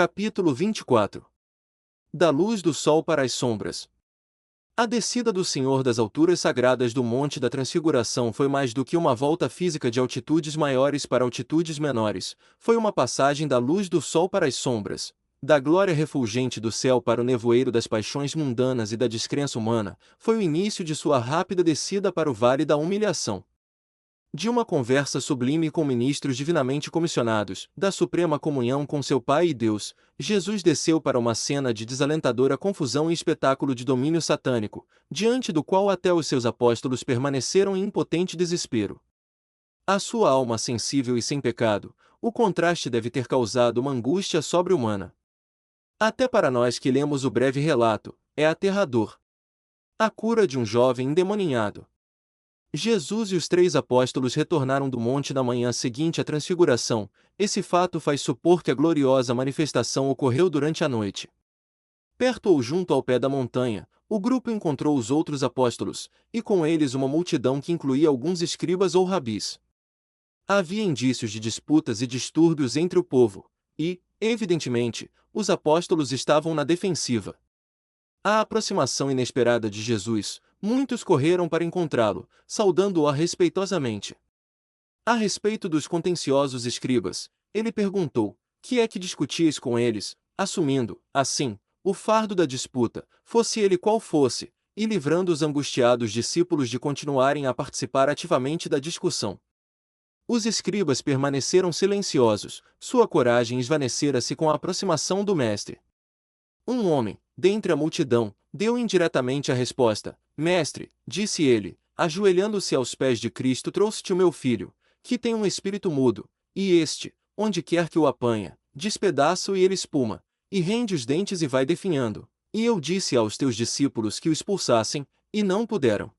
Capítulo 24. Da luz do sol para as sombras. A descida do Senhor das alturas sagradas do Monte da Transfiguração foi mais do que uma volta física de altitudes maiores para altitudes menores, foi uma passagem da luz do sol para as sombras, da glória refulgente do céu para o nevoeiro das paixões mundanas e da descrença humana, foi o início de sua rápida descida para o vale da humilhação. De uma conversa sublime com ministros divinamente comissionados, da suprema comunhão com seu Pai e Deus, Jesus desceu para uma cena de desalentadora confusão e espetáculo de domínio satânico, diante do qual até os seus apóstolos permaneceram em impotente desespero. À sua alma sensível e sem pecado, o contraste deve ter causado uma angústia sobre-humana. Até para nós que lemos o breve relato, é aterrador. A cura de um jovem endemoninhado. Jesus e os 3 apóstolos retornaram do monte na manhã seguinte à transfiguração. Esse fato faz supor que a gloriosa manifestação ocorreu durante a noite. Perto ou junto ao pé da montanha, o grupo encontrou os outros apóstolos, e com eles uma multidão que incluía alguns escribas ou rabis. Havia indícios de disputas e distúrbios entre o povo, e, evidentemente, os apóstolos estavam na defensiva. À aproximação inesperada de Jesus, muitos correram para encontrá-lo, saudando-o respeitosamente. A respeito dos contenciosos escribas, ele perguntou: que é que discutis com eles, assumindo, assim, o fardo da disputa, fosse ele qual fosse, e livrando os angustiados discípulos de continuarem a participar ativamente da discussão. Os escribas permaneceram silenciosos, sua coragem esvanecera-se com a aproximação do mestre. Um homem, dentre a multidão, deu indiretamente a resposta: Mestre, disse ele, ajoelhando-se aos pés de Cristo, trouxe-te o meu filho, que tem um espírito mudo, e este, onde quer que o apanha, despedaça-o e ele espuma, e rende os dentes e vai definhando. E eu disse aos teus discípulos que o expulsassem, e não puderam.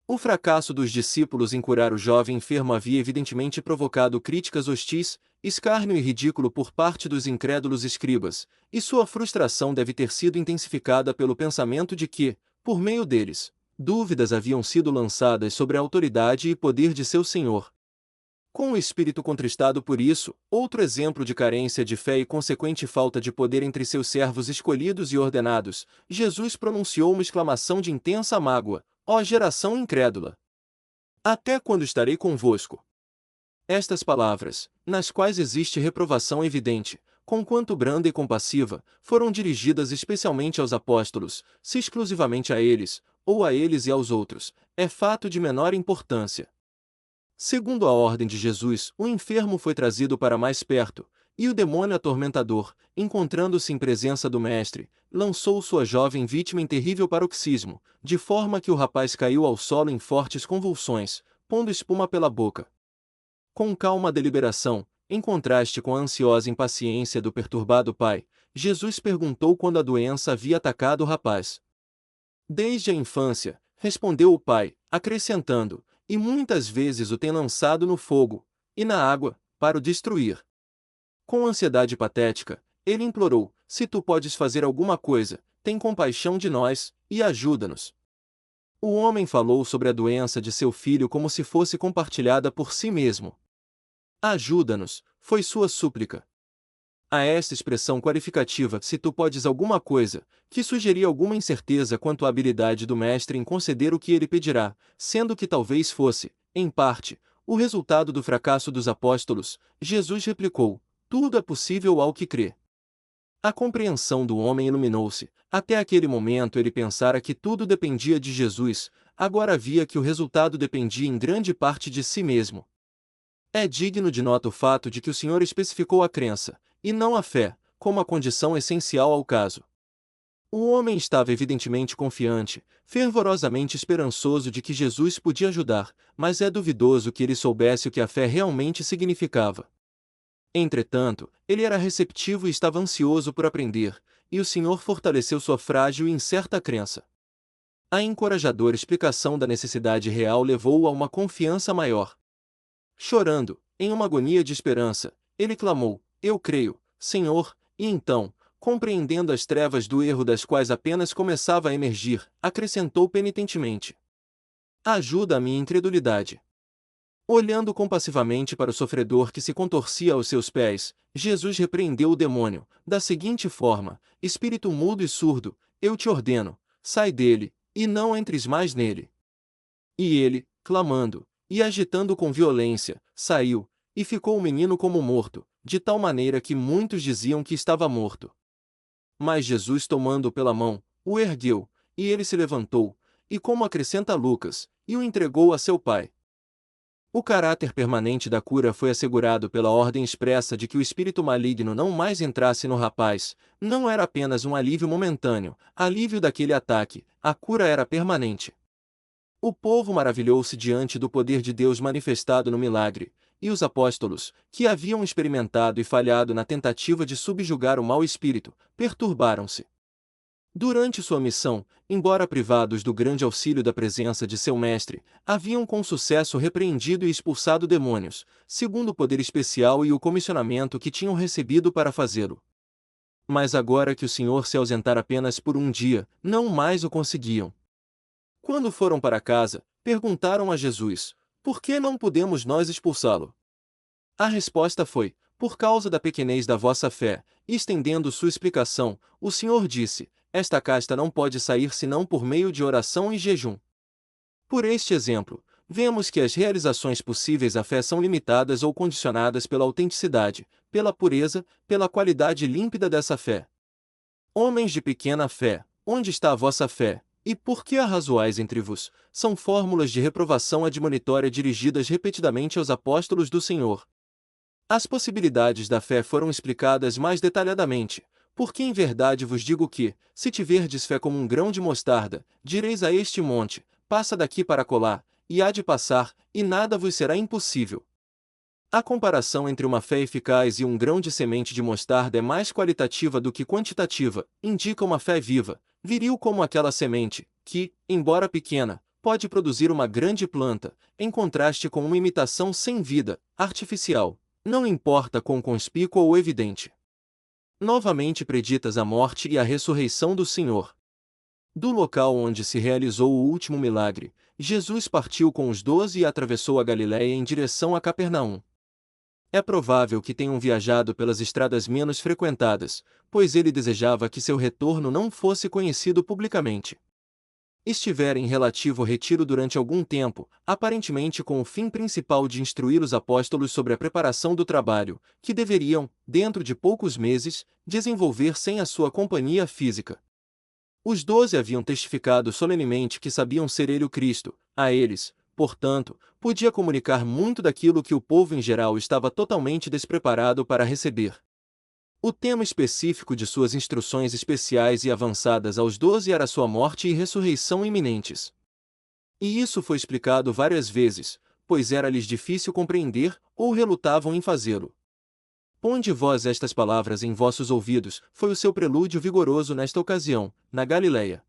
O fracasso dos discípulos em curar o jovem enfermo havia evidentemente provocado críticas hostis, escárnio e ridículo por parte dos incrédulos escribas, e sua frustração deve ter sido intensificada pelo pensamento de que, por meio deles, dúvidas haviam sido lançadas sobre a autoridade e poder de seu Senhor. Com o espírito contristado por isso, outro exemplo de carência de fé e consequente falta de poder entre seus servos escolhidos e ordenados, Jesus pronunciou uma exclamação de intensa mágoa: ó geração incrédula! Até quando estarei convosco? Estas palavras, nas quais existe reprovação evidente, conquanto branda e compassiva, foram dirigidas especialmente aos apóstolos, se exclusivamente a eles, ou a eles e aos outros, é fato de menor importância. Segundo a ordem de Jesus, o enfermo foi trazido para mais perto, e o demônio atormentador, encontrando-se em presença do mestre, lançou sua jovem vítima em terrível paroxismo, de forma que o rapaz caiu ao solo em fortes convulsões, pondo espuma pela boca. Com calma deliberação, em contraste com a ansiosa impaciência do perturbado pai, Jesus perguntou quando a doença havia atacado o rapaz. Desde a infância, respondeu o pai, acrescentando, e muitas vezes o tem lançado no fogo, e na água, para o destruir. Com ansiedade patética, ele implorou: se tu podes fazer alguma coisa, tem compaixão de nós, e ajuda-nos. O homem falou sobre a doença de seu filho como se fosse compartilhada por si mesmo. Ajuda-nos, foi sua súplica. A esta expressão qualificativa, se tu podes alguma coisa, que sugeria alguma incerteza quanto à habilidade do mestre em conceder o que ele pedirá, sendo que talvez fosse, em parte, o resultado do fracasso dos apóstolos, Jesus replicou: tudo é possível ao que crê. A compreensão do homem iluminou-se. Até aquele momento ele pensara que tudo dependia de Jesus, agora via que o resultado dependia em grande parte de si mesmo. É digno de nota o fato de que o Senhor especificou a crença, e não a fé, como a condição essencial ao caso. O homem estava evidentemente confiante, fervorosamente esperançoso de que Jesus podia ajudar, mas é duvidoso que ele soubesse o que a fé realmente significava. Entretanto, ele era receptivo e estava ansioso por aprender, e o Senhor fortaleceu sua frágil e incerta crença. A encorajadora explicação da necessidade real levou-o a uma confiança maior. Chorando, em uma agonia de esperança, ele clamou: eu creio, Senhor, e então, compreendendo as trevas do erro das quais apenas começava a emergir, acrescentou penitentemente: ajuda a minha incredulidade. Olhando compassivamente para o sofredor que se contorcia aos seus pés, Jesus repreendeu o demônio, da seguinte forma: Espírito mudo e surdo, eu te ordeno, sai dele, e não entres mais nele. E ele, clamando, e agitando com violência, saiu, e ficou o menino como morto, de tal maneira que muitos diziam que estava morto. Mas Jesus, tomando-o pela mão, o ergueu, e ele se levantou, e como acrescenta Lucas, e o entregou a seu pai. O caráter permanente da cura foi assegurado pela ordem expressa de que o espírito maligno não mais entrasse no rapaz. Não era apenas um alívio momentâneo, alívio daquele ataque, a cura era permanente. O povo maravilhou-se diante do poder de Deus manifestado no milagre, e os apóstolos, que haviam experimentado e falhado na tentativa de subjugar o mau espírito, perturbaram-se. Durante sua missão, embora privados do grande auxílio da presença de seu mestre, haviam com sucesso repreendido e expulsado demônios, segundo o poder especial e o comissionamento que tinham recebido para fazê-lo. Mas agora que o Senhor se ausentara apenas por um dia, não mais o conseguiam. Quando foram para casa, perguntaram a Jesus: Por que não podemos nós expulsá-lo? A resposta foi: Por causa da pequenez da vossa fé. E estendendo sua explicação, o Senhor disse: Esta casta não pode sair senão por meio de oração e jejum. Por este exemplo, vemos que as realizações possíveis à fé são limitadas ou condicionadas pela autenticidade, pela pureza, pela qualidade límpida dessa fé. Homens de pequena fé, onde está a vossa fé? E por que arrazoais entre vos? São fórmulas de reprovação admonitória dirigidas repetidamente aos apóstolos do Senhor. As possibilidades da fé foram explicadas mais detalhadamente, porque em verdade vos digo que, se tiverdes fé como um grão de mostarda, direis a este monte: passa daqui para acolá, e há de passar, e nada vos será impossível. A comparação entre uma fé eficaz e um grão de semente de mostarda é mais qualitativa do que quantitativa, indica uma fé viva, viril como aquela semente, que, embora pequena, pode produzir uma grande planta, em contraste com uma imitação sem vida, artificial, não importa quão conspícua ou evidente. Novamente preditas a morte e a ressurreição do Senhor. Do local onde se realizou o último milagre, Jesus partiu com os 12 e atravessou a Galiléia em direção a Capernaum. É provável que tenham viajado pelas estradas menos frequentadas, pois ele desejava que seu retorno não fosse conhecido publicamente. Estivera em relativo retiro durante algum tempo, aparentemente com o fim principal de instruir os apóstolos sobre a preparação do trabalho, que deveriam, dentro de poucos meses, desenvolver sem a sua companhia física. Os 12 haviam testificado solenemente que sabiam ser ele o Cristo. A eles, portanto, podia comunicar muito daquilo que o povo em geral estava totalmente despreparado para receber. O tema específico de suas instruções especiais e avançadas aos 12 era sua morte e ressurreição iminentes. E isso foi explicado várias vezes, pois era-lhes difícil compreender, ou relutavam em fazê-lo. Ponde vós estas palavras em vossos ouvidos, foi o seu prelúdio vigoroso nesta ocasião, na Galiléia.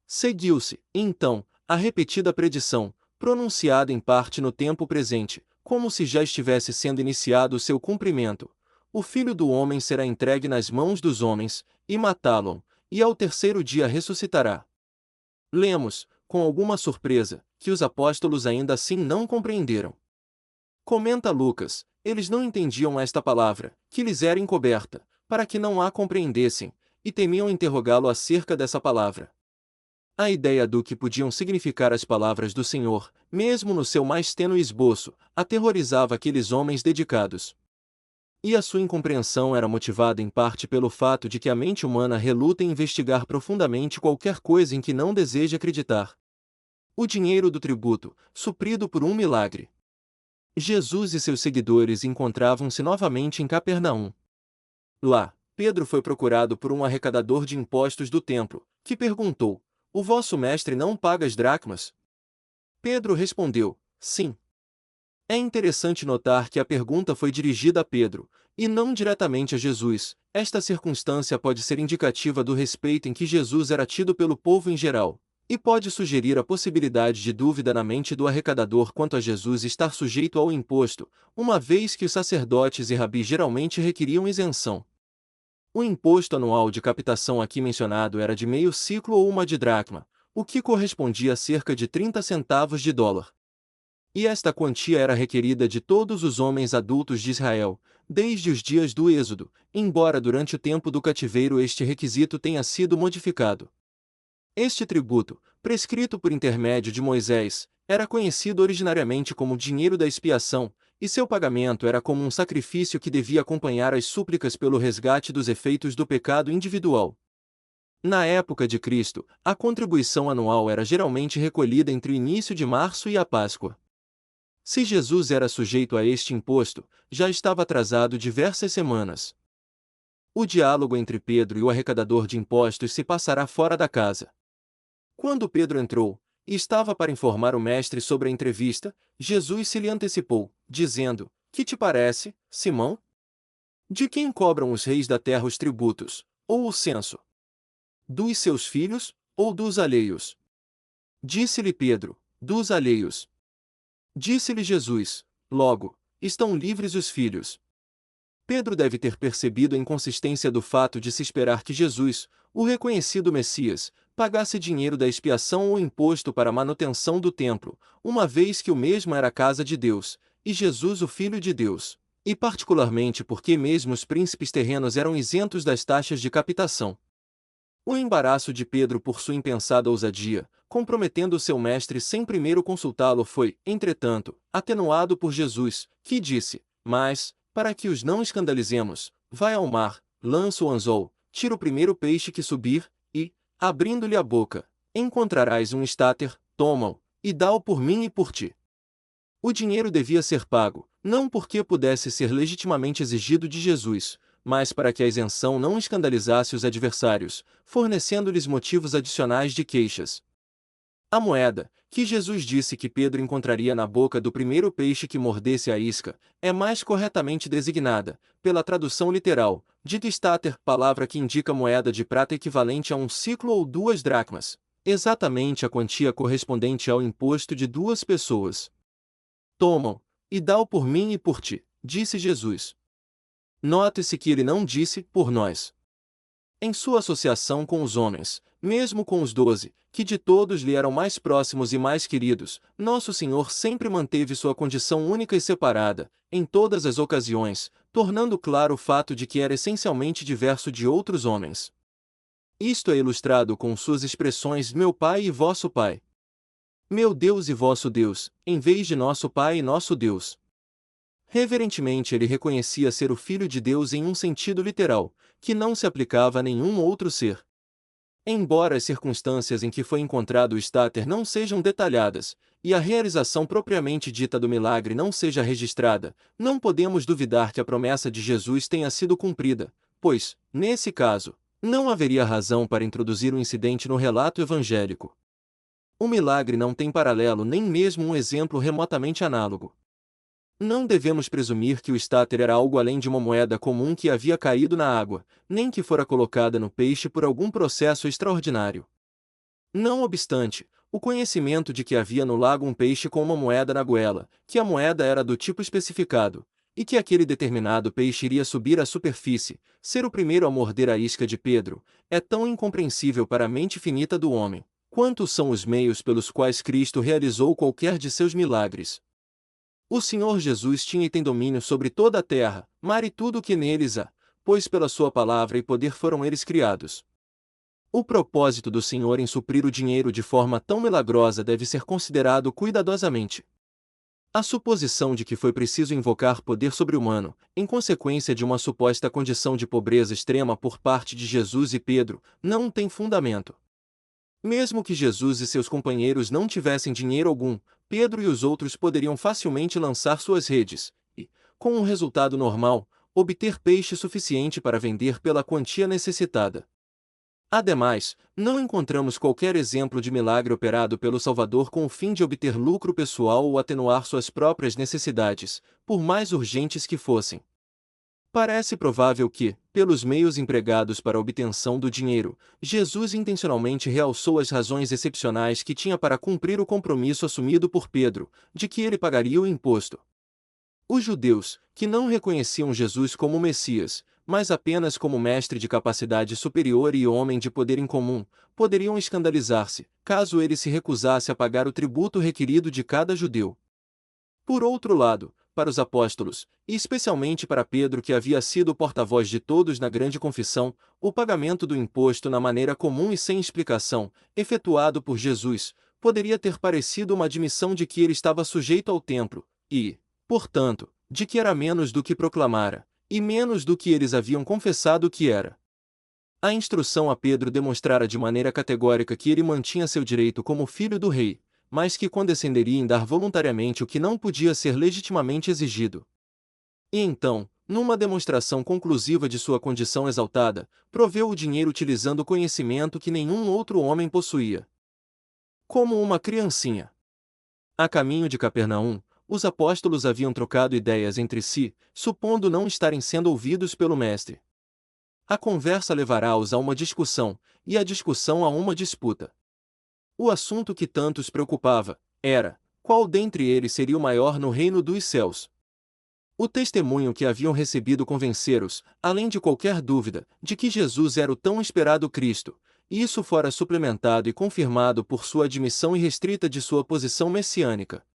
Seguiu-se, então, a repetida predição, pronunciada em parte no tempo presente, como se já estivesse sendo iniciado o seu cumprimento: o Filho do Homem será entregue nas mãos dos homens, e matá-lo, e ao terceiro dia ressuscitará. Lemos, com alguma surpresa, que os apóstolos ainda assim não compreenderam. Comenta Lucas: eles não entendiam esta palavra, que lhes era encoberta, para que não a compreendessem, e temiam interrogá-lo acerca dessa palavra. A ideia do que podiam significar as palavras do Senhor, mesmo no seu mais tênue esboço, aterrorizava aqueles homens dedicados. E a sua incompreensão era motivada em parte pelo fato de que a mente humana reluta em investigar profundamente qualquer coisa em que não deseja acreditar. O dinheiro do tributo, suprido por um milagre. Jesus e seus seguidores encontravam-se novamente em Capernaum. Lá, Pedro foi procurado por um arrecadador de impostos do templo, que perguntou: O vosso mestre não paga as dracmas? Pedro respondeu: Sim. É interessante notar que a pergunta foi dirigida a Pedro, e não diretamente a Jesus. Esta circunstância pode ser indicativa do respeito em que Jesus era tido pelo povo em geral, e pode sugerir a possibilidade de dúvida na mente do arrecadador quanto a Jesus estar sujeito ao imposto, uma vez que os sacerdotes e rabis geralmente requeriam isenção. O imposto anual de captação aqui mencionado era de meio siclo ou uma de dracma, o que correspondia a cerca de 30 centavos de dólar. E esta quantia era requerida de todos os homens adultos de Israel, desde os dias do Êxodo, embora durante o tempo do cativeiro este requisito tenha sido modificado. Este tributo, prescrito por intermédio de Moisés, era conhecido originariamente como dinheiro da expiação, e seu pagamento era como um sacrifício que devia acompanhar as súplicas pelo resgate dos efeitos do pecado individual. Na época de Cristo, a contribuição anual era geralmente recolhida entre o início de março e a Páscoa. Se Jesus era sujeito a este imposto, já estava atrasado diversas semanas. O diálogo entre Pedro e o arrecadador de impostos se passará fora da casa. Quando Pedro entrou, e estava para informar o mestre sobre a entrevista, Jesus se lhe antecipou, dizendo: Que te parece, Simão? De quem cobram os reis da terra os tributos, ou o censo? Dos seus filhos, ou dos alheios? Disse-lhe Pedro: Dos alheios. Disse-lhe Jesus: Logo, estão livres os filhos. Pedro deve ter percebido a inconsistência do fato de se esperar que Jesus, o reconhecido Messias, pagasse dinheiro da expiação ou imposto para a manutenção do templo, uma vez que o mesmo era a casa de Deus, e Jesus o Filho de Deus, e particularmente porque mesmo os príncipes terrenos eram isentos das taxas de captação. O embaraço de Pedro por sua impensada ousadia, comprometendo seu mestre sem primeiro consultá-lo, foi, entretanto, atenuado por Jesus, que disse: Mas, para que os não escandalizemos, vai ao mar, lança o anzol, tira o primeiro peixe que subir, e, abrindo-lhe a boca, encontrarás um estáter, toma-o, e dá-o por mim e por ti. O dinheiro devia ser pago, não porque pudesse ser legitimamente exigido de Jesus, mas para que a isenção não escandalizasse os adversários, fornecendo-lhes motivos adicionais de queixas. A moeda, que Jesus disse que Pedro encontraria na boca do primeiro peixe que mordesse a isca, é mais corretamente designada, pela tradução literal, de estáter, palavra que indica moeda de prata equivalente a um siclo ou 2 dracmas, exatamente a quantia correspondente ao imposto de 2 pessoas. Tomam, e dá-o por mim e por ti, disse Jesus. Note-se que ele não disse, por nós. Em sua associação com os homens, mesmo com os 12, que de todos lhe eram mais próximos e mais queridos, Nosso Senhor sempre manteve sua condição única e separada, em todas as ocasiões, tornando claro o fato de que era essencialmente diverso de outros homens. Isto é ilustrado com suas expressões meu Pai e vosso Pai. Meu Deus e vosso Deus, em vez de nosso Pai e nosso Deus. Reverentemente ele reconhecia ser o Filho de Deus em um sentido literal, que não se aplicava a nenhum outro ser. Embora as circunstâncias em que foi encontrado o estáter não sejam detalhadas, e a realização propriamente dita do milagre não seja registrada, não podemos duvidar que a promessa de Jesus tenha sido cumprida, pois, nesse caso, não haveria razão para introduzir o incidente no relato evangélico. O milagre não tem paralelo nem mesmo um exemplo remotamente análogo. Não devemos presumir que o estáter era algo além de uma moeda comum que havia caído na água, nem que fora colocada no peixe por algum processo extraordinário. Não obstante, o conhecimento de que havia no lago um peixe com uma moeda na goela, que a moeda era do tipo especificado, e que aquele determinado peixe iria subir à superfície, ser o primeiro a morder a isca de Pedro, é tão incompreensível para a mente finita do homem, quanto são os meios pelos quais Cristo realizou qualquer de seus milagres. O Senhor Jesus tinha e tem domínio sobre toda a terra, mar e tudo o que neles há, pois pela sua palavra e poder foram eles criados. O propósito do Senhor em suprir o dinheiro de forma tão milagrosa deve ser considerado cuidadosamente. A suposição de que foi preciso invocar poder sobre-humano, em consequência de uma suposta condição de pobreza extrema por parte de Jesus e Pedro, não tem fundamento. Mesmo que Jesus e seus companheiros não tivessem dinheiro algum, Pedro e os outros poderiam facilmente lançar suas redes, e, com um resultado normal, obter peixe suficiente para vender pela quantia necessitada. Ademais, não encontramos qualquer exemplo de milagre operado pelo Salvador com o fim de obter lucro pessoal ou atenuar suas próprias necessidades, por mais urgentes que fossem. Parece provável que, pelos meios empregados para a obtenção do dinheiro, Jesus intencionalmente realçou as razões excepcionais que tinha para cumprir o compromisso assumido por Pedro, de que ele pagaria o imposto. Os judeus, que não reconheciam Jesus como Messias, mas apenas como mestre de capacidade superior e homem de poder incomum, poderiam escandalizar-se, caso ele se recusasse a pagar o tributo requerido de cada judeu. Por outro lado, para os apóstolos, e especialmente para Pedro, que havia sido o porta-voz de todos na grande confissão, o pagamento do imposto na maneira comum e sem explicação, efetuado por Jesus, poderia ter parecido uma admissão de que ele estava sujeito ao templo, e, portanto, de que era menos do que proclamara, e menos do que eles haviam confessado que era. A instrução a Pedro demonstrara de maneira categórica que ele mantinha seu direito como filho do rei, mas que condescenderia em dar voluntariamente o que não podia ser legitimamente exigido. E então, numa demonstração conclusiva de sua condição exaltada, proveu o dinheiro utilizando o conhecimento que nenhum outro homem possuía. Como uma criancinha. A caminho de Capernaum, os apóstolos haviam trocado ideias entre si, supondo não estarem sendo ouvidos pelo Mestre. A conversa levará-os a uma discussão, e a discussão a uma disputa. O assunto que tanto os preocupava era: qual dentre eles seria o maior no reino dos céus? O testemunho que haviam recebido convenceram-os, além de qualquer dúvida, de que Jesus era o tão esperado Cristo, e isso fora suplementado e confirmado por sua admissão irrestrita de sua posição messiânica.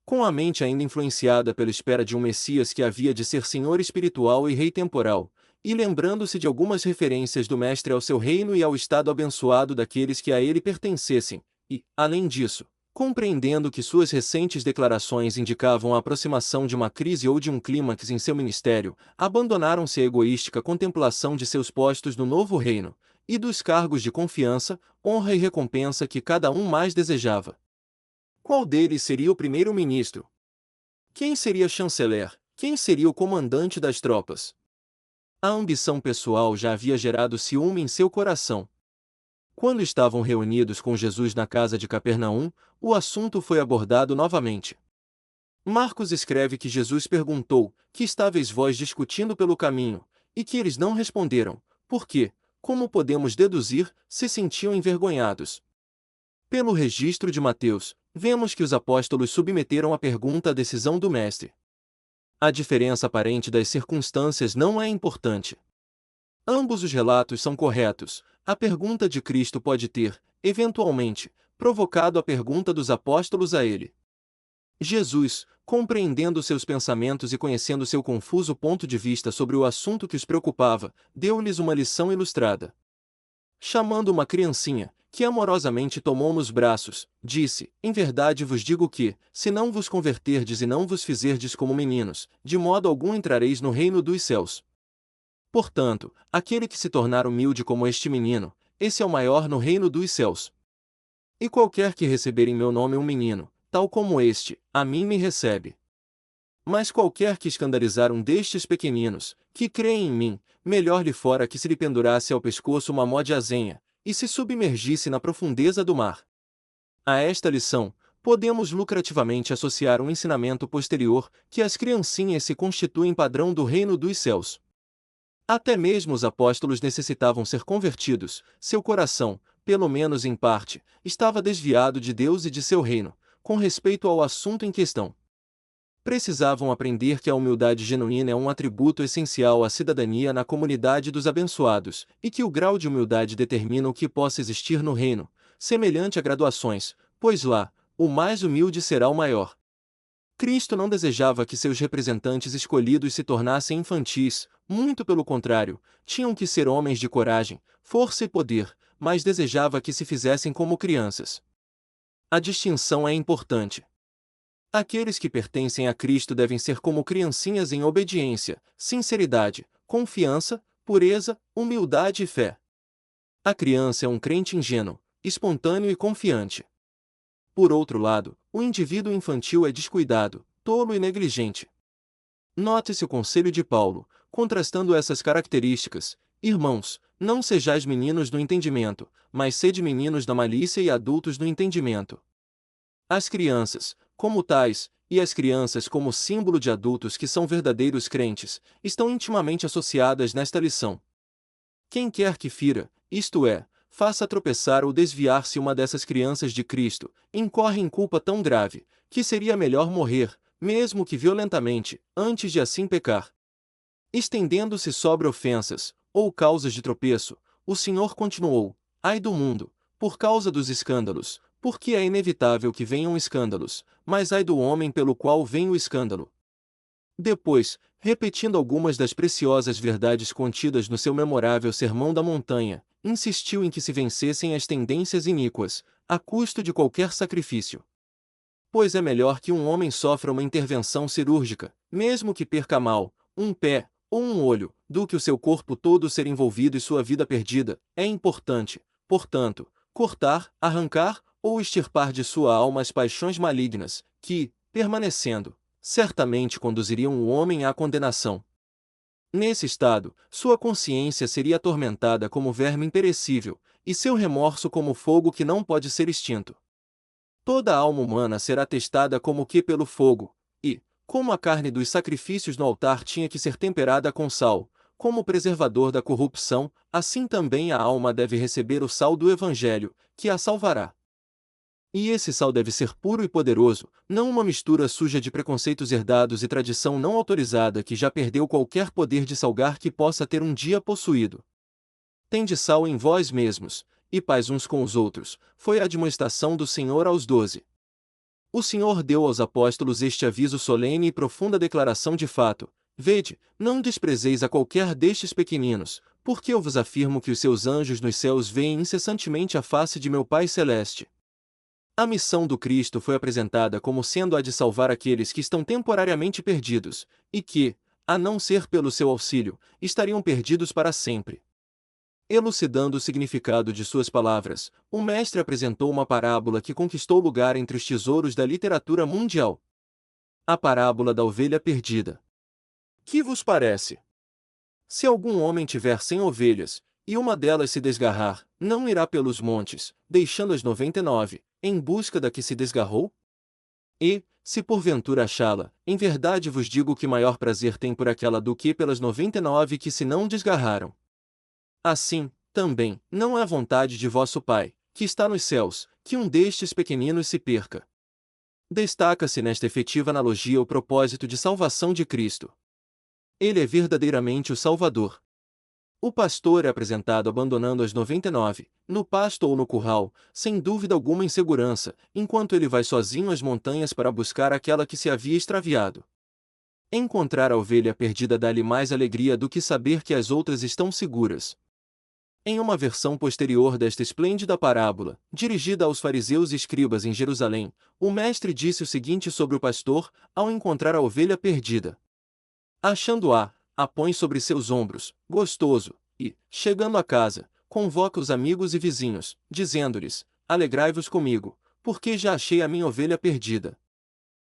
Com a mente ainda influenciada pela espera de um Messias que havia de ser Senhor espiritual e Rei temporal, e lembrando-se de algumas referências do Mestre ao seu reino e ao estado abençoado daqueles que a ele pertencessem, e, além disso, compreendendo que suas recentes declarações indicavam a aproximação de uma crise ou de um clímax em seu ministério, abandonaram-se à egoística contemplação de seus postos no novo reino, e dos cargos de confiança, honra e recompensa que cada um mais desejava. Qual deles seria o primeiro-ministro? Quem seria chanceler? Quem seria o comandante das tropas? A ambição pessoal já havia gerado ciúme em seu coração. Quando estavam reunidos com Jesus na casa de Capernaum, o assunto foi abordado novamente. Marcos escreve que Jesus perguntou: que estáveis vós discutindo pelo caminho, e que eles não responderam, porque, como podemos deduzir, se sentiam envergonhados. Pelo registro de Mateus, vemos que os apóstolos submeteram a pergunta à decisão do Mestre. A diferença aparente das circunstâncias não é importante. Ambos os relatos são corretos. A pergunta de Cristo pode ter, eventualmente, provocado a pergunta dos apóstolos a ele. Jesus, compreendendo seus pensamentos e conhecendo seu confuso ponto de vista sobre o assunto que os preocupava, deu-lhes uma lição ilustrada. Chamando uma criancinha, que amorosamente tomou nos braços, disse: em verdade vos digo que, se não vos converterdes e não vos fizerdes como meninos, de modo algum entrareis no reino dos céus. Portanto, aquele que se tornar humilde como este menino, esse é o maior no reino dos céus. E qualquer que receber em meu nome um menino, tal como este, a mim me recebe. Mas qualquer que escandalizar um destes pequeninos, que creem em mim, melhor lhe fora que se lhe pendurasse ao pescoço uma mó de azenha, e se submergisse na profundeza do mar. A esta lição, podemos lucrativamente associar um ensinamento posterior, que as criancinhas se constituem padrão do reino dos céus. Até mesmo os apóstolos necessitavam ser convertidos, seu coração, pelo menos em parte, estava desviado de Deus e de seu reino, com respeito ao assunto em questão. Precisavam aprender que a humildade genuína é um atributo essencial à cidadania na comunidade dos abençoados, e que o grau de humildade determina o que possa existir no reino, semelhante a graduações, pois lá, o mais humilde será o maior. Cristo não desejava que seus representantes escolhidos se tornassem infantis, muito pelo contrário, tinham que ser homens de coragem, força e poder, mas desejava que se fizessem como crianças. A distinção é importante. Aqueles que pertencem a Cristo devem ser como criancinhas em obediência, sinceridade, confiança, pureza, humildade e fé. A criança é um crente ingênuo, espontâneo e confiante. Por outro lado, o indivíduo infantil é descuidado, tolo e negligente. Note-se o conselho de Paulo, contrastando essas características: irmãos, não sejais meninos no entendimento, mas sede meninos da malícia e adultos no entendimento. As crianças, como tais, e as crianças como símbolo de adultos que são verdadeiros crentes, estão intimamente associadas nesta lição. Quem quer que fira, isto é, faça tropeçar ou desviar-se uma dessas crianças de Cristo, incorre em culpa tão grave, que seria melhor morrer, mesmo que violentamente, antes de assim pecar. Estendendo-se sobre ofensas, ou causas de tropeço, o Senhor continuou: ai do mundo, por causa dos escândalos, porque é inevitável que venham escândalos, mas ai do homem pelo qual vem o escândalo. Depois, repetindo algumas das preciosas verdades contidas no seu memorável Sermão da Montanha, insistiu em que se vencessem as tendências iníquas, a custo de qualquer sacrifício. Pois é melhor que um homem sofra uma intervenção cirúrgica, mesmo que perca mal, um pé ou um olho, do que o seu corpo todo ser envolvido e sua vida perdida. É importante, portanto, cortar, arrancar ou extirpar de sua alma as paixões malignas, que, permanecendo, certamente conduziriam o homem à condenação. Nesse estado, sua consciência seria atormentada como verme imperecível, e seu remorso como fogo que não pode ser extinto. Toda a alma humana será testada como que pelo fogo, e, como a carne dos sacrifícios no altar tinha que ser temperada com sal, como preservador da corrupção, assim também a alma deve receber o sal do Evangelho, que a salvará. E esse sal deve ser puro e poderoso, não uma mistura suja de preconceitos herdados e tradição não autorizada que já perdeu qualquer poder de salgar que possa ter um dia possuído. Tende sal em vós mesmos, e paz uns com os outros, foi a admoestação do Senhor aos 12. O Senhor deu aos apóstolos este aviso solene e profunda declaração de fato: vede, não desprezeis a qualquer destes pequeninos, porque eu vos afirmo que os seus anjos nos céus veem incessantemente a face de meu Pai Celeste. A missão do Cristo foi apresentada como sendo a de salvar aqueles que estão temporariamente perdidos, e que, a não ser pelo seu auxílio, estariam perdidos para sempre. Elucidando o significado de suas palavras, o mestre apresentou uma parábola que conquistou lugar entre os tesouros da literatura mundial. A parábola da ovelha perdida. Que vos parece? Se algum homem tiver 100 ovelhas, e uma delas se desgarrar, não irá pelos montes, deixando as 99, em busca da que se desgarrou? E, se porventura achá-la, em verdade vos digo que maior prazer tem por aquela do que pelas 99 que se não desgarraram. Assim, também, não é a vontade de vosso Pai, que está nos céus, que um destes pequeninos se perca. Destaca-se nesta efetiva analogia o propósito de salvação de Cristo. Ele é verdadeiramente o Salvador. O pastor é apresentado abandonando as 99, no pasto ou no curral, sem dúvida alguma em segurança, enquanto ele vai sozinho às montanhas para buscar aquela que se havia extraviado. Encontrar a ovelha perdida dá-lhe mais alegria do que saber que as outras estão seguras. Em uma versão posterior desta esplêndida parábola, dirigida aos fariseus e escribas em Jerusalém, o mestre disse o seguinte sobre o pastor, ao encontrar a ovelha perdida. Achando-a, a põe sobre seus ombros, gostoso, e, chegando a casa, convoca os amigos e vizinhos, dizendo-lhes: alegrai-vos comigo, porque já achei a minha ovelha perdida.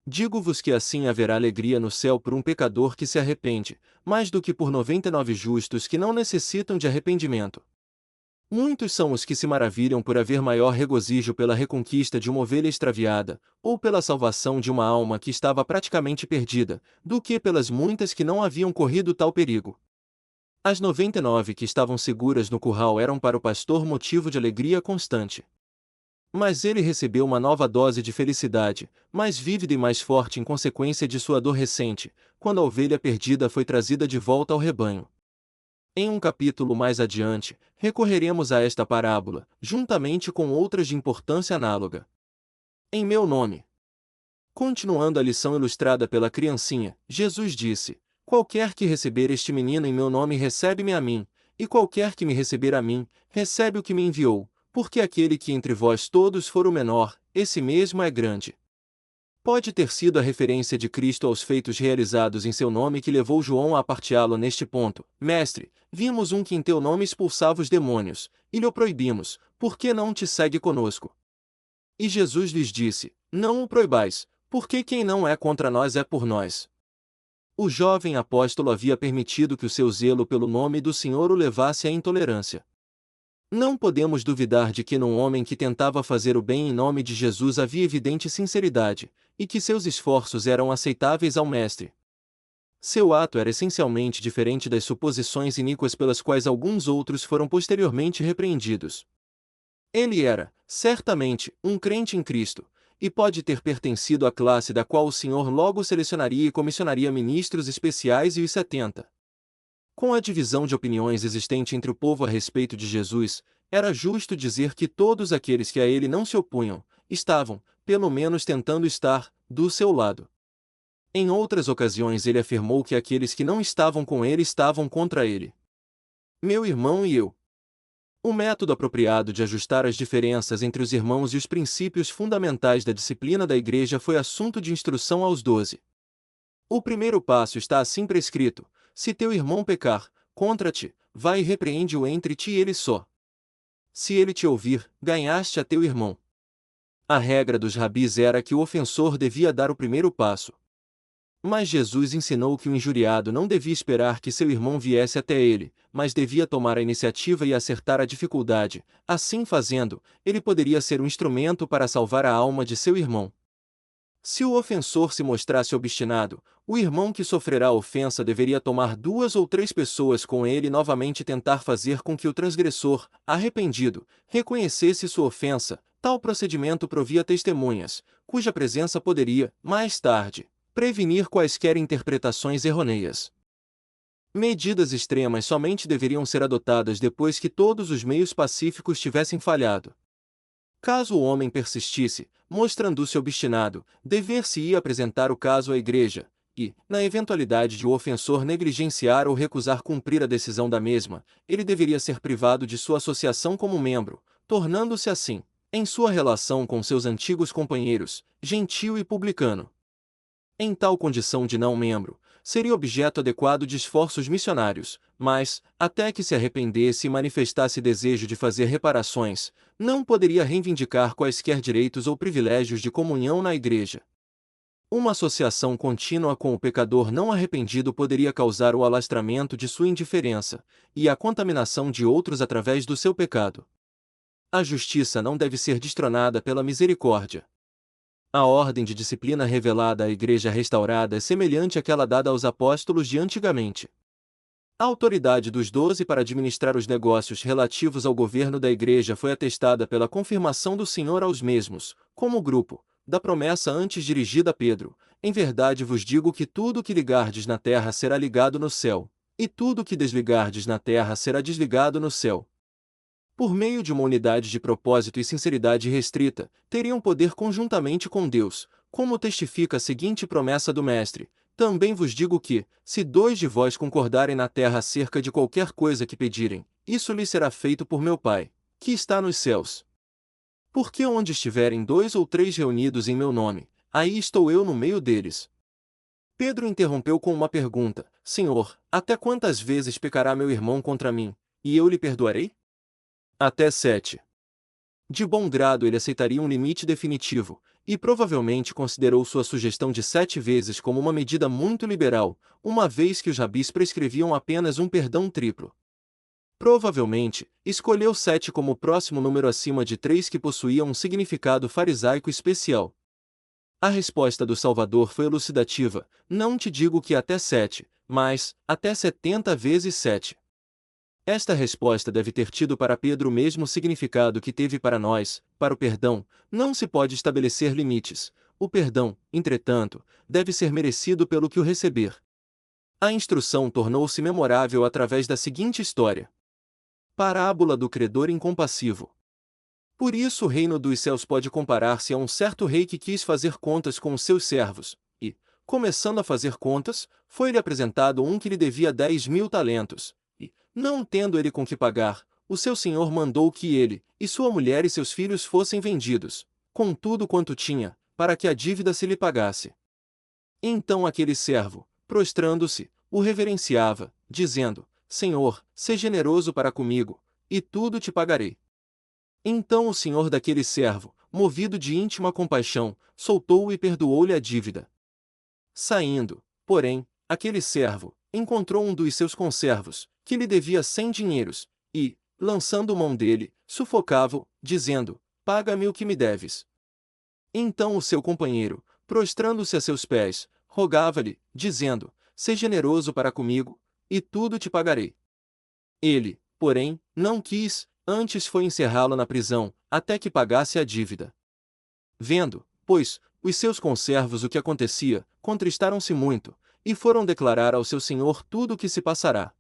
Digo-vos que assim haverá alegria no céu por um pecador que se arrepende, mais do que por 99 justos que não necessitam de arrependimento. Muitos são os que se maravilham por haver maior regozijo pela reconquista de uma ovelha extraviada, ou pela salvação de uma alma que estava praticamente perdida, do que pelas muitas que não haviam corrido tal perigo. As 99 que estavam seguras no curral eram para o pastor motivo de alegria constante. Mas ele recebeu uma nova dose de felicidade, mais vívida e mais forte em consequência de sua dor recente, quando a ovelha perdida foi trazida de volta ao rebanho. Em um capítulo mais adiante, recorreremos a esta parábola, juntamente com outras de importância análoga. Em meu nome. Continuando a lição ilustrada pela criancinha, Jesus disse: qualquer que receber este menino em meu nome recebe-me a mim, e qualquer que me receber a mim, recebe o que me enviou, porque aquele que entre vós todos for o menor, esse mesmo é grande. Pode ter sido a referência de Cristo aos feitos realizados em seu nome que levou João a aparteá-lo neste ponto. Mestre, vimos um que em teu nome expulsava os demônios, e lhe o proibimos, por que não te segue conosco? E Jesus lhes disse: não o proibais, porque quem não é contra nós é por nós. O jovem apóstolo havia permitido que o seu zelo pelo nome do Senhor o levasse à intolerância. Não podemos duvidar de que num homem que tentava fazer o bem em nome de Jesus havia evidente sinceridade, e que seus esforços eram aceitáveis ao Mestre. Seu ato era essencialmente diferente das suposições iníquas pelas quais alguns outros foram posteriormente repreendidos. Ele era, certamente, um crente em Cristo, e pode ter pertencido à classe da qual o Senhor logo selecionaria e comissionaria ministros especiais e os 70. Com a divisão de opiniões existente entre o povo a respeito de Jesus, era justo dizer que todos aqueles que a ele não se opunham, estavam, pelo menos tentando estar, do seu lado. Em outras ocasiões ele afirmou que aqueles que não estavam com ele estavam contra ele. Meu irmão e eu. O método apropriado de ajustar as diferenças entre os irmãos e os princípios fundamentais da disciplina da Igreja foi assunto de instrução aos 12. O primeiro passo está assim prescrito: se teu irmão pecar contra ti, vai e repreende-o entre ti e ele só. Se ele te ouvir, ganhaste a teu irmão. A regra dos rabis era que o ofensor devia dar o primeiro passo. Mas Jesus ensinou que o injuriado não devia esperar que seu irmão viesse até ele, mas devia tomar a iniciativa e acertar a dificuldade. Assim fazendo, ele poderia ser um instrumento para salvar a alma de seu irmão. Se o ofensor se mostrasse obstinado, o irmão que sofrerá a ofensa deveria tomar 2 ou 3 pessoas com ele e novamente tentar fazer com que o transgressor, arrependido, reconhecesse sua ofensa. Tal procedimento provia testemunhas, cuja presença poderia, mais tarde, prevenir quaisquer interpretações errôneas. Medidas extremas somente deveriam ser adotadas depois que todos os meios pacíficos tivessem falhado. Caso o homem persistisse, mostrando-se obstinado, dever-se-ia apresentar o caso à Igreja, e, na eventualidade de o ofensor negligenciar ou recusar cumprir a decisão da mesma, ele deveria ser privado de sua associação como membro, tornando-se assim, em sua relação com seus antigos companheiros, gentio e publicano. Em tal condição de não-membro, seria objeto adequado de esforços missionários, mas, até que se arrependesse e manifestasse desejo de fazer reparações, não poderia reivindicar quaisquer direitos ou privilégios de comunhão na Igreja. Uma associação contínua com o pecador não arrependido poderia causar o alastramento de sua indiferença, e a contaminação de outros através do seu pecado. A justiça não deve ser destronada pela misericórdia. A ordem de disciplina revelada à Igreja restaurada é semelhante àquela dada aos apóstolos de antigamente. A autoridade dos 12 para administrar os negócios relativos ao governo da Igreja foi atestada pela confirmação do Senhor aos mesmos, como grupo, da promessa antes dirigida a Pedro: em verdade vos digo que tudo o que ligardes na terra será ligado no céu, e tudo o que desligardes na terra será desligado no céu. Por meio de uma unidade de propósito e sinceridade restrita, teriam poder conjuntamente com Deus, como testifica a seguinte promessa do Mestre: também vos digo que, se 2 de vós concordarem na terra acerca de qualquer coisa que pedirem, isso lhes será feito por meu Pai, que está nos céus. Porque onde estiverem 2 ou 3 reunidos em meu nome, aí estou eu no meio deles. Pedro interrompeu com uma pergunta: Senhor, até quantas vezes pecará meu irmão contra mim, e eu lhe perdoarei? Até 7. De bom grado ele aceitaria um limite definitivo, e provavelmente considerou sua sugestão de 7 vezes como uma medida muito liberal, uma vez que os rabis prescreviam apenas um perdão triplo. Provavelmente, escolheu 7 como o próximo número acima de 3 que possuía um significado farisaico especial. A resposta do Salvador foi elucidativa: não te digo que até 7, mas até 70 vezes 7. Esta resposta deve ter tido para Pedro o mesmo significado que teve para nós. Para o perdão, não se pode estabelecer limites. O perdão, entretanto, deve ser merecido pelo que o receber. A instrução tornou-se memorável através da seguinte história. Parábola do credor incompassivo. Por isso o reino dos céus pode comparar-se a um certo rei que quis fazer contas com os seus servos, e, começando a fazer contas, foi-lhe apresentado um que lhe devia 10.000 talentos. Não tendo ele com que pagar, o seu senhor mandou que ele, e sua mulher e seus filhos fossem vendidos, com tudo quanto tinha, para que a dívida se lhe pagasse. Então aquele servo, prostrando-se, o reverenciava, dizendo: Senhor, sê generoso para comigo, e tudo te pagarei. Então o senhor daquele servo, movido de íntima compaixão, soltou-o e perdoou-lhe a dívida. Saindo, porém, aquele servo encontrou um dos seus conservos, que lhe devia 100 dinheiros, e, lançando mão dele, sufocava-o, dizendo: paga-me o que me deves. Então o seu companheiro, prostrando-se a seus pés, rogava-lhe, dizendo: sê generoso para comigo, e tudo te pagarei. Ele, porém, não quis, antes foi encerrá-lo na prisão, até que pagasse a dívida. Vendo, pois, os seus conservos o que acontecia, contristaram-se muito, e foram declarar ao seu senhor tudo o que se passará.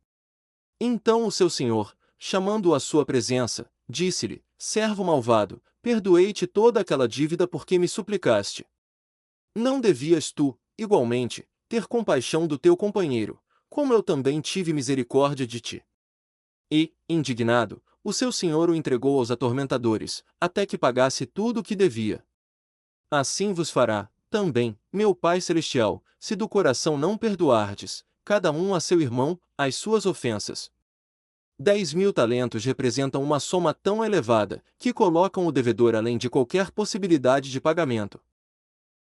Então o seu senhor, chamando-o à sua presença, Disse-lhe: servo malvado, perdoei-te toda aquela dívida porque me suplicaste. Não devias tu, igualmente, ter compaixão do teu companheiro, como eu também tive misericórdia de ti? E, indignado, o seu senhor o entregou aos atormentadores, até que pagasse tudo o que devia. Assim vos fará, também, meu Pai Celestial, se do coração não perdoardes, cada um a seu irmão, as suas ofensas. 10.000 talentos representam uma soma tão elevada, que colocam o devedor além de qualquer possibilidade de pagamento.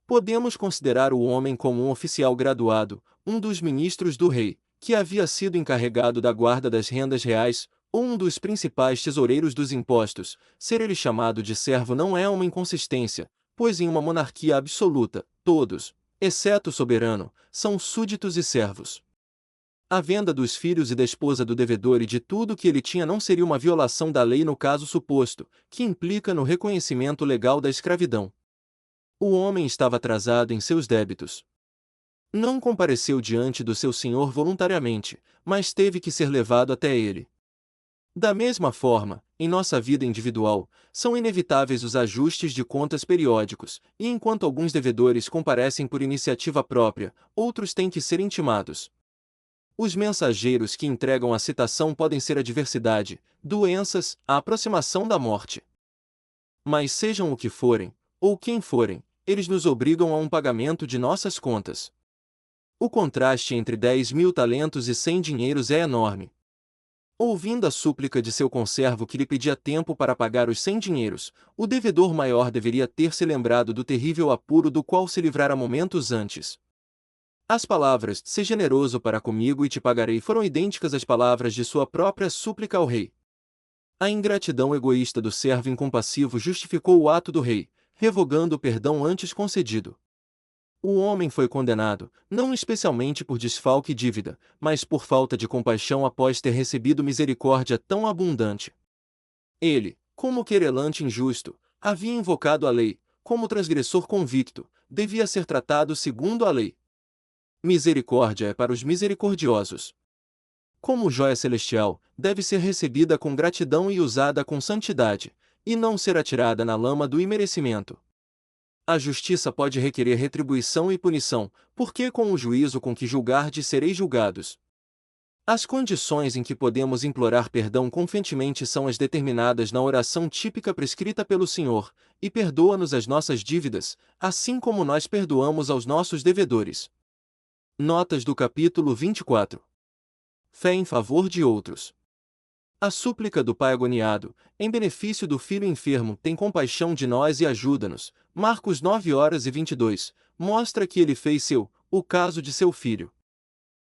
Podemos considerar o homem como um oficial graduado, um dos ministros do rei, que havia sido encarregado da guarda das rendas reais, ou um dos principais tesoureiros dos impostos. Ser ele chamado de servo não é uma inconsistência, pois em uma monarquia absoluta, todos, exceto o soberano, são súditos e servos. A venda dos filhos e da esposa do devedor e de tudo que ele tinha não seria uma violação da lei no caso suposto, que implica no reconhecimento legal da escravidão. O homem estava atrasado em seus débitos. Não compareceu diante do seu senhor voluntariamente, mas teve que ser levado até ele. Da mesma forma, em nossa vida individual, são inevitáveis os ajustes de contas periódicos, e enquanto alguns devedores comparecem por iniciativa própria, outros têm que ser intimados. Os mensageiros que entregam a citação podem ser adversidade, doenças, a aproximação da morte. Mas sejam o que forem, ou quem forem, eles nos obrigam a um pagamento de nossas contas. O contraste entre 10.000 talentos e 100 dinheiros é enorme. Ouvindo a súplica de seu conservo que lhe pedia tempo para pagar os 100 dinheiros, o devedor maior deveria ter se lembrado do terrível apuro do qual se livrara momentos antes. As palavras, "Se generoso para comigo e te pagarei", foram idênticas às palavras de sua própria súplica ao rei. A ingratidão egoísta do servo incompassivo justificou o ato do rei, revogando o perdão antes concedido. O homem foi condenado, não especialmente por desfalque e dívida, mas por falta de compaixão após ter recebido misericórdia tão abundante. Ele, como querelante injusto, havia invocado a lei, como transgressor convicto, devia ser tratado segundo a lei. Misericórdia é para os misericordiosos. Como joia celestial, deve ser recebida com gratidão e usada com santidade, e não ser atirada na lama do imerecimento. A justiça pode requerer retribuição e punição, porque com o juízo com que julgardes sereis julgados. As condições em que podemos implorar perdão confiantemente são as determinadas na oração típica prescrita pelo Senhor, e perdoa-nos as nossas dívidas, assim como nós perdoamos aos nossos devedores. Notas do capítulo 24. Fé em favor de outros. A súplica do pai agoniado, em benefício do filho enfermo, tem compaixão de nós e ajuda-nos. Marcos 9:22, mostra que ele fez o caso de seu filho.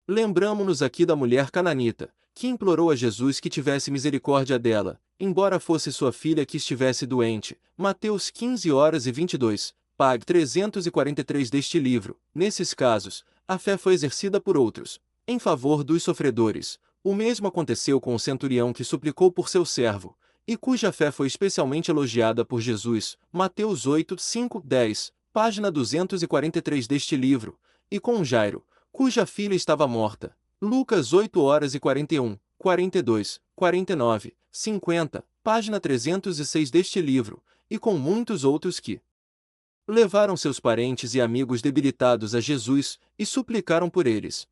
Lembramo-nos aqui da mulher cananita, que implorou a Jesus que tivesse misericórdia dela, embora fosse sua filha que estivesse doente. Mateus 15:22, pág 343 deste livro. Nesses casos, a fé foi exercida por outros, em favor dos sofredores. O mesmo aconteceu com o centurião que suplicou por seu servo, e cuja fé foi especialmente elogiada por Jesus. Mateus 8:5-10, página 243 deste livro, e com Jairo, cuja filha estava morta. Lucas 8:41, 42, 49, 50, página 306 deste livro, e com muitos outros que levaram seus parentes e amigos debilitados a Jesus, e suplicaram por eles.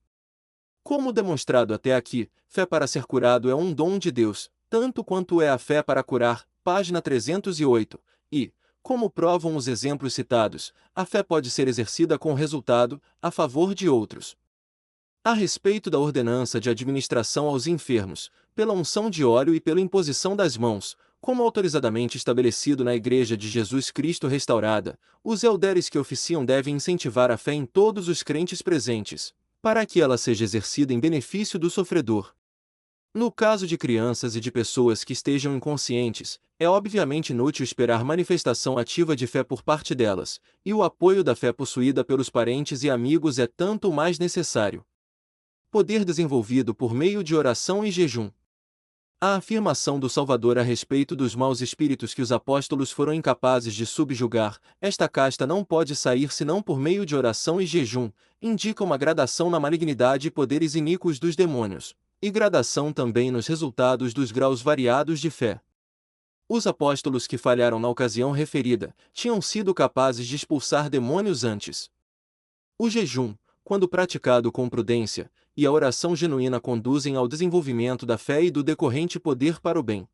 Como demonstrado até aqui, fé para ser curado é um dom de Deus, tanto quanto é a fé para curar, página 308, e, como provam os exemplos citados, a fé pode ser exercida com resultado, a favor de outros. A respeito da ordenança de administração aos enfermos, pela unção de óleo e pela imposição das mãos, como autorizadamente estabelecido na Igreja de Jesus Cristo restaurada, os elderes que oficiam devem incentivar a fé em todos os crentes presentes, para que ela seja exercida em benefício do sofredor. No caso de crianças e de pessoas que estejam inconscientes, é obviamente inútil esperar manifestação ativa de fé por parte delas, e o apoio da fé possuída pelos parentes e amigos é tanto mais necessário. Poder desenvolvido por meio de oração e jejum. A afirmação do Salvador a respeito dos maus espíritos que os apóstolos foram incapazes de subjugar, esta casta não pode sair senão por meio de oração e jejum, indica uma gradação na malignidade e poderes iníquos dos demônios, e gradação também nos resultados dos graus variados de fé. Os apóstolos que falharam na ocasião referida tinham sido capazes de expulsar demônios antes. O jejum, quando praticado com prudência, e a oração genuína conduzem ao desenvolvimento da fé e do decorrente poder para o bem.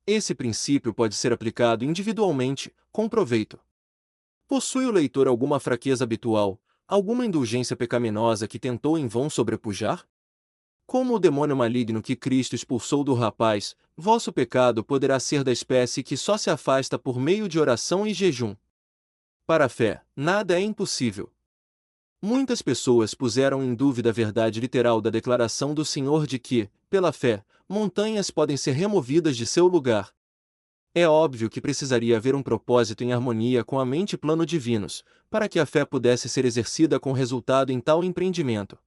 Esse princípio pode ser aplicado individualmente, com proveito. Possui o leitor alguma fraqueza habitual, alguma indulgência pecaminosa que tentou em vão sobrepujar? Como o demônio maligno que Cristo expulsou do rapaz, vosso pecado poderá ser da espécie que só se afasta por meio de oração e jejum. Para a fé, nada é impossível. Muitas pessoas puseram em dúvida a verdade literal da declaração do Senhor de que, pela fé, montanhas podem ser removidas de seu lugar. É óbvio que precisaria haver um propósito em harmonia com a mente e plano divinos, para que a fé pudesse ser exercida com resultado em tal empreendimento.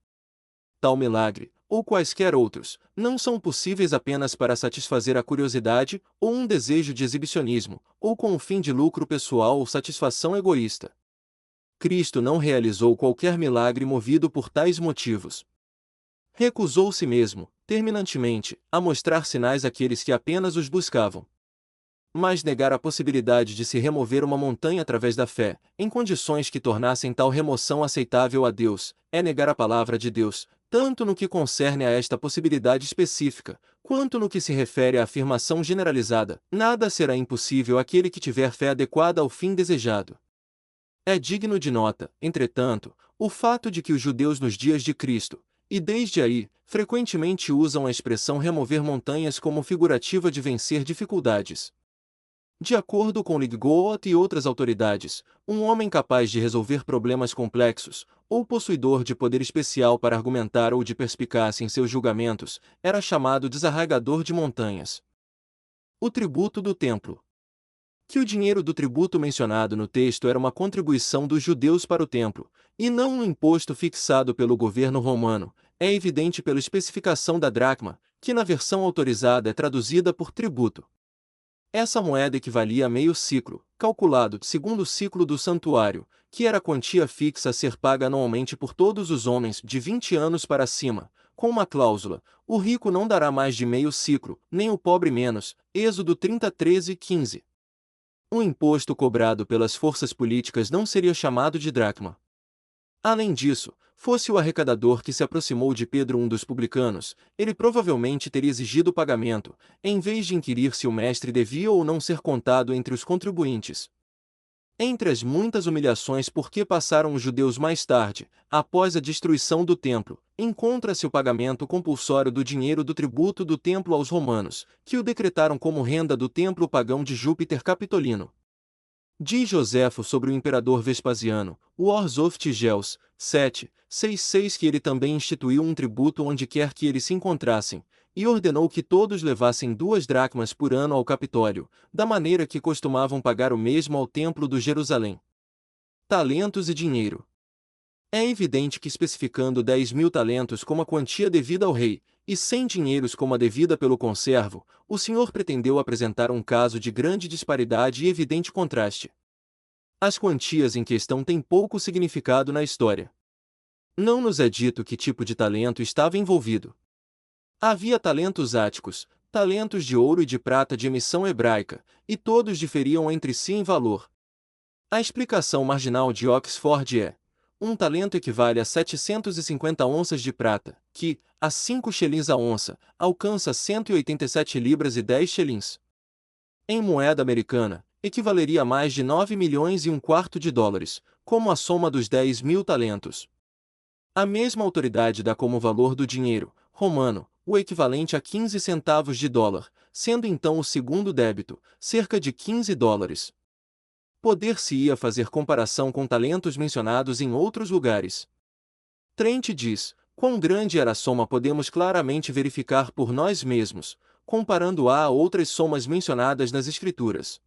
Tal milagre, ou quaisquer outros, não são possíveis apenas para satisfazer a curiosidade, ou um desejo de exibicionismo, ou com um fim de lucro pessoal ou satisfação egoísta. Cristo não realizou qualquer milagre movido por tais motivos. Recusou-se mesmo, terminantemente, a mostrar sinais àqueles que apenas os buscavam. Mas negar a possibilidade de se remover uma montanha através da fé, em condições que tornassem tal remoção aceitável a Deus, é negar a palavra de Deus, tanto no que concerne a esta possibilidade específica, quanto no que se refere à afirmação generalizada: nada será impossível àquele que tiver fé adequada ao fim desejado. É digno de nota, entretanto, o fato de que os judeus nos dias de Cristo, e desde aí, frequentemente usam a expressão remover montanhas como figurativa de vencer dificuldades. De acordo com Liggott e outras autoridades, um homem capaz de resolver problemas complexos, ou possuidor de poder especial para argumentar ou de perspicácia em seus julgamentos, era chamado desarraigador de montanhas. O tributo do templo. Que o dinheiro do tributo mencionado no texto era uma contribuição dos judeus para o templo, e não um imposto fixado pelo governo romano, é evidente pela especificação da dracma, que na versão autorizada é traduzida por tributo. Essa moeda equivalia a meio ciclo, calculado segundo o ciclo do santuário, que era a quantia fixa a ser paga anualmente por todos os homens de 20 anos para cima, com uma cláusula: o rico não dará mais de meio ciclo, nem o pobre menos. Êxodo 30:13-15. O imposto cobrado pelas forças políticas não seria chamado de dracma. Além disso, fosse o arrecadador que se aproximou de Pedro um dos publicanos, ele provavelmente teria exigido o pagamento, em vez de inquirir se o mestre devia ou não ser contado entre os contribuintes. Entre as muitas humilhações por que passaram os judeus mais tarde, após a destruição do templo, encontra-se o pagamento compulsório do dinheiro do tributo do templo aos romanos, que o decretaram como renda do templo pagão de Júpiter Capitolino. Diz Joséfo sobre o imperador Vespasiano, Wars of Tigels, 7:6 que ele também instituiu um tributo onde quer que eles se encontrassem, e ordenou que todos levassem 2 dracmas por ano ao Capitólio, da maneira que costumavam pagar o mesmo ao templo do Jerusalém. Talentos e dinheiro. É evidente que especificando 10.000 talentos como a quantia devida ao rei, e 100 dinheiros como a devida pelo conservo, o Senhor pretendeu apresentar um caso de grande disparidade e evidente contraste. As quantias em questão têm pouco significado na história. Não nos é dito que tipo de talento estava envolvido. Havia talentos áticos, talentos de ouro e de prata de emissão hebraica, e todos diferiam entre si em valor. A explicação marginal de Oxford é: um talento equivale a 750 onças de prata, que, a 5 xelins a onça, alcança 187 libras e 10 xelins. Em moeda americana, equivaleria a mais de 9 milhões e um quarto de dólares, como a soma dos 10.000 talentos. A mesma autoridade dá como valor do dinheiro romano o equivalente a 15 centavos de dólar, sendo então o segundo débito, cerca de 15 dólares. Poder-se-ia fazer comparação com talentos mencionados em outros lugares. Trent diz: quão grande era a soma podemos claramente verificar por nós mesmos, comparando-a a outras somas mencionadas nas Escrituras.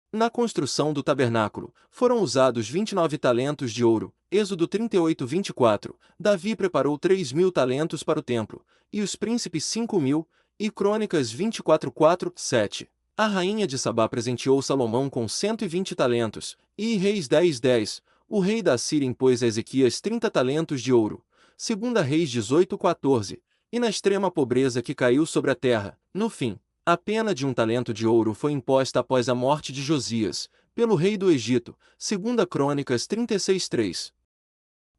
Na construção do tabernáculo, foram usados 29 talentos de ouro, Êxodo 38:24, Davi preparou 3.000 talentos para o templo, e os príncipes 5.000, e Crônicas 24:4-7. A rainha de Sabá presenteou Salomão com 120 talentos, e Reis 10:10, o rei da Assíria impôs a Ezequias 30 talentos de ouro, 2 Reis 18:14, e na extrema pobreza que caiu sobre a terra, no fim, A pena de 1 talento de ouro foi imposta após a morte de Josias, pelo rei do Egito, 2 Crônicas 36:3.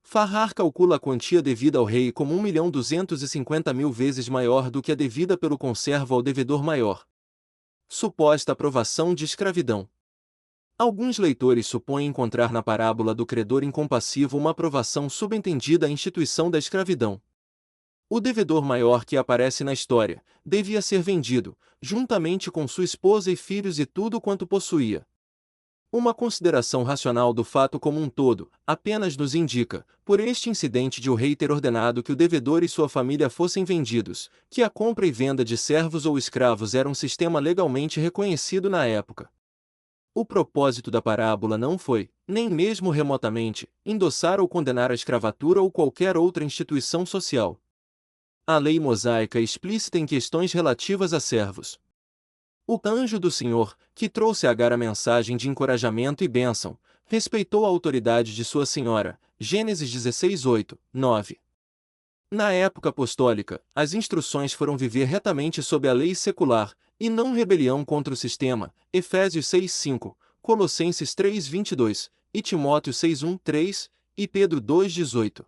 Farrar calcula a quantia devida ao rei como 1.250.000 vezes maior do que a devida pelo conservo ao devedor maior. Suposta aprovação de escravidão. Alguns leitores supõem encontrar na parábola do credor incompassivo uma aprovação subentendida à instituição da escravidão. O devedor maior que aparece na história devia ser vendido, juntamente com sua esposa e filhos e tudo quanto possuía. Uma consideração racional do fato como um todo apenas nos indica, por este incidente de o rei ter ordenado que o devedor e sua família fossem vendidos, que a compra e venda de servos ou escravos era um sistema legalmente reconhecido na época. O propósito da parábola não foi, nem mesmo remotamente, endossar ou condenar a escravatura ou qualquer outra instituição social. A lei mosaica é explícita em questões relativas a servos. O anjo do Senhor, que trouxe a Agar a mensagem de encorajamento e bênção, respeitou a autoridade de sua senhora. Gênesis 16:8, 9. Na época apostólica, as instruções foram viver retamente sob a lei secular, e não rebelião contra o sistema. Efésios 6:5, Colossenses 3:22, e Timóteo 6:1-3, e Pedro 2:18.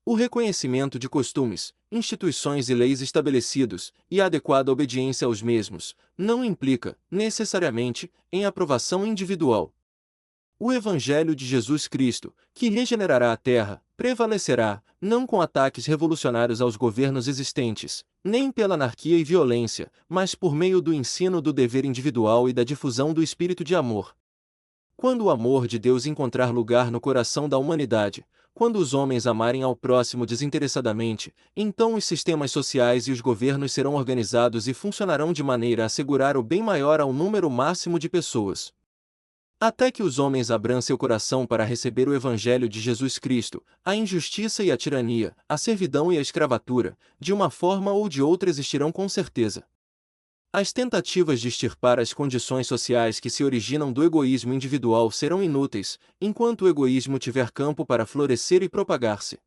O reconhecimento de costumes, instituições e leis estabelecidos, e a adequada obediência aos mesmos, não implica, necessariamente, em aprovação individual. O Evangelho de Jesus Cristo, que regenerará a terra, prevalecerá, não com ataques revolucionários aos governos existentes, nem pela anarquia e violência, mas por meio do ensino do dever individual e da difusão do espírito de amor. Quando o amor de Deus encontrar lugar no coração da humanidade, quando os homens amarem ao próximo desinteressadamente, então os sistemas sociais e os governos serão organizados e funcionarão de maneira a assegurar o bem maior ao número máximo de pessoas. Até que os homens abram seu coração para receber o Evangelho de Jesus Cristo, a injustiça e a tirania, a servidão e a escravatura, de uma forma ou de outra existirão com certeza. As tentativas de extirpar as condições sociais que se originam do egoísmo individual serão inúteis, enquanto o egoísmo tiver campo para florescer e propagar-se.